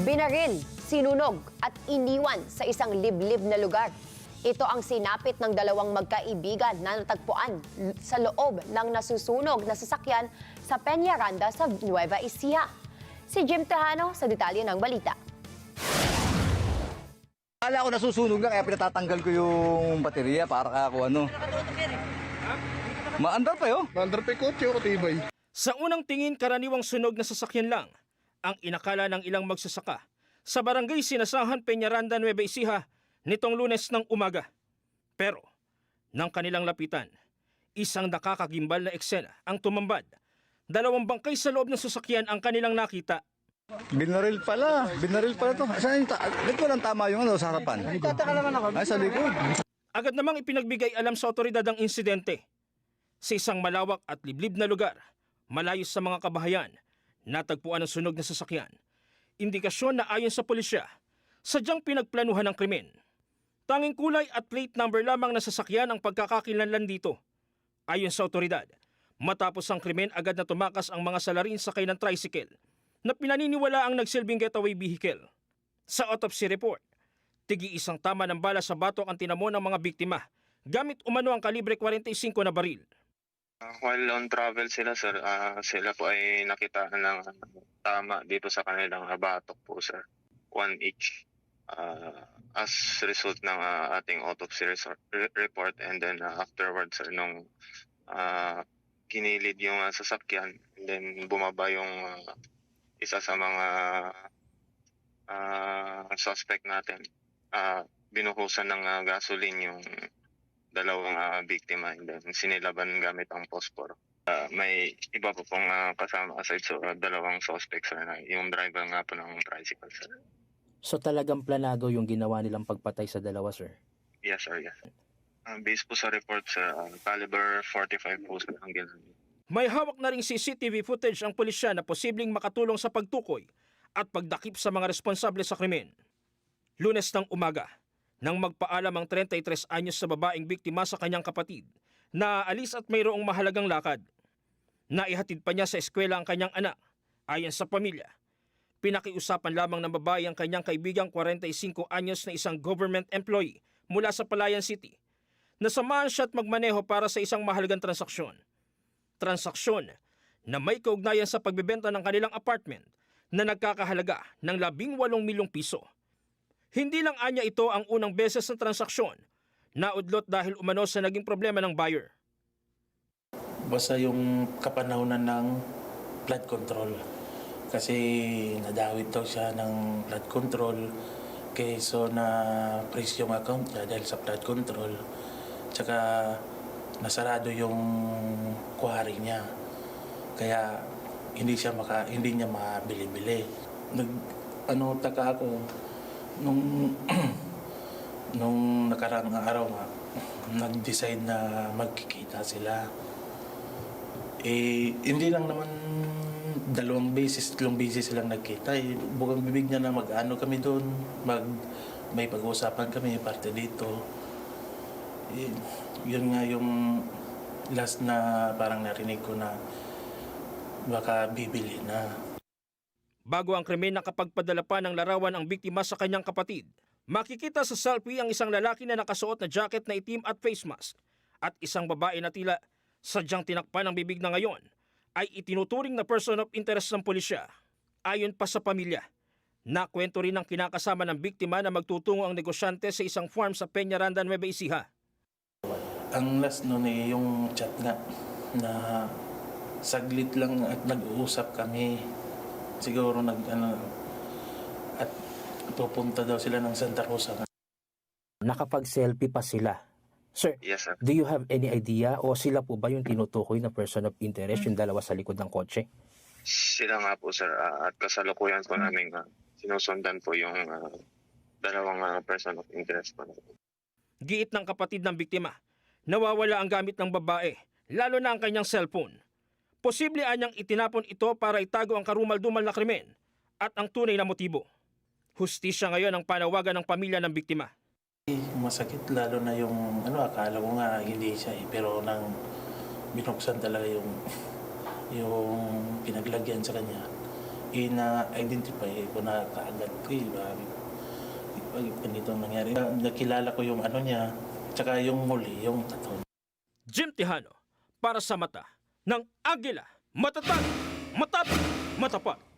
Binaril, sinunog at iniwan sa isang liblib na lugar. Ito ang sinapit ng dalawang magkaibigan na natagpuan sa loob ng nasusunog na sasakyan sa Peñaranda sa Nueva Ecija. Si Jim Tejano sa detalye ng balita. Akala ko nasusunog lang kaya pinatatanggal ko yung baterya para ako ano. Maandar pa yun. Maandar pa yung kotse o katibay. Sa unang tingin, karaniwang sunog na sasakyan lang ang inakala ng ilang magsasaka sa barangay Sinasahan, Peñaranda, Nueva Ecija nitong Lunes ng umaga. Pero, nang kanilang lapitan, isang nakakagimbal na eksena ang tumambad. Dalawang bangkay sa loob ng sasakyan ang kanilang nakita. Binaril pala to. Saan yung dito lang tama yung ano sa harapan? Tataka naman ako. Ay, sa likod. Agad namang ipinagbigay alam sa otoridad ang insidente. Sa isang malawak at liblib na lugar, malayo sa mga kabahayan, natagpuan ang sunog na sasakyan. Indikasyon na ayon sa pulisya, sadyang pinagplanuhan ng krimen. Tanging kulay at plate number lamang na sasakyan ang pagkakakilanlan dito. Ayon sa otoridad, matapos ang krimen agad na tumakas ang mga salarin sakay ng tricycle na pinaniniwala ang nagsilbing getaway vehicle. Sa autopsy report, tigi-isang tama ng bala sa batok ang tinamo ng mga biktima gamit umano ang kalibre 45 na baril. While on travel sila, sir, sila po ay nakitaan ng tama dito sa kanilang batok po, sir. One each. As result ng ating autopsy report, and then afterwards, sir, nung kinilid yung sasakyan, and then bumaba yung isa sa mga suspect natin. Binuhusan ng gasoline yung dalawang biktima, and then sinilaban gamit ang posporo. May iba po pong kasama aside so dalawang suspects, sir, na yung driver nga po ng tricycle, sir. So talagang planado yung ginawa nilang pagpatay sa dalawa, sir? Yes, sir, yes. Based po sa report, sir, caliber 45 po sir ang ginamit. May hawak na ring CCTV footage ang pulisya na posibleng makatulong sa pagtukoy at pagdakip sa mga responsable sa krimen. Lunes ng umaga, nang magpaalam ang 33 anyos sa babaeng biktima sa kanyang kapatid na aalis at mayroong mahalagang lakad. Naihatid pa niya sa eskwela ang kanyang anak. Ayon sa pamilya, pinakiusapan lamang ng babae ang kanyang kaibigang 45 anyos na isang government employee mula sa Palayan City na samahan siya at magmaneho para sa isang mahalagang transaksyon. Transaksyon na may kaugnayan sa pagbebenta ng kanilang apartment na nagkakahalaga ng 18 milyong piso. Hindi lang anya ito ang unang beses na transaksyon, naudlot dahil umano sa naging problema ng buyer. Basta yung kapanahunan ng flood control. Kasi nadawit daw siya ng flood control, so na freeze yung account niya dahil sa flood control. Tsaka nasarado yung kuwari niya. Kaya hindi niya mabili-bili. Taka ako nung nakaraang araw nga, nag-decide na magkikita sila. Hindi lang naman 2 beses, 3 beses silang nagkita. Bukang bibig niya na mag-ano kami doon, may pag-uusapan kami, parte dito. Yun nga yung last na parang narinig ko na baka bibili na. Bago ang krimen nakapagpadala pa ng larawan ang biktima sa kanyang kapatid, makikita sa selfie ang isang lalaki na nakasuot na jacket na itim at face mask at isang babae na tila sadyang tinakpan ang bibig na ngayon ay itinuturing na person of interest ng pulisya. Ayon pa sa pamilya, nakwento rin ang kinakasama ng biktima na magtutungo ang negosyante sa isang farm sa Peñaranda, Nueva Ecija. Ang last nun yung chat nga na saglit lang at nag-uusap kami. Siguro at pupunta daw sila ng Santa Rosa. Nakapag-selfie pa sila. Sir, Yes, sir. do you have any idea o sila po ba yung tinutukoy na person of interest, yung dalawa sa likod ng kotse? Sila nga po, sir, at kasalukuyan po namin sinusundan po yung dalawang person of interest po. Giit ng kapatid ng biktima, nawawala ang gamit ng babae, lalo na ang kanyang cellphone. Posible anyang itinapon ito para itago ang karumal-dumal na krimen at ang tunay na motibo. Hustisya ngayon ang panawagan ng pamilya ng biktima. Masakit lalo na yung akala ko nga hindi siya pero nang binuksan talaga yung pinaglagyan sa kanya, ina-identify ko na kaagad ko pag ganito nangyari. Nakilala ko yung ano niya, tsaka yung muli, yung tattoo. Jim Tejano, para sa mata ng Agila, matatag, matapang, matapat.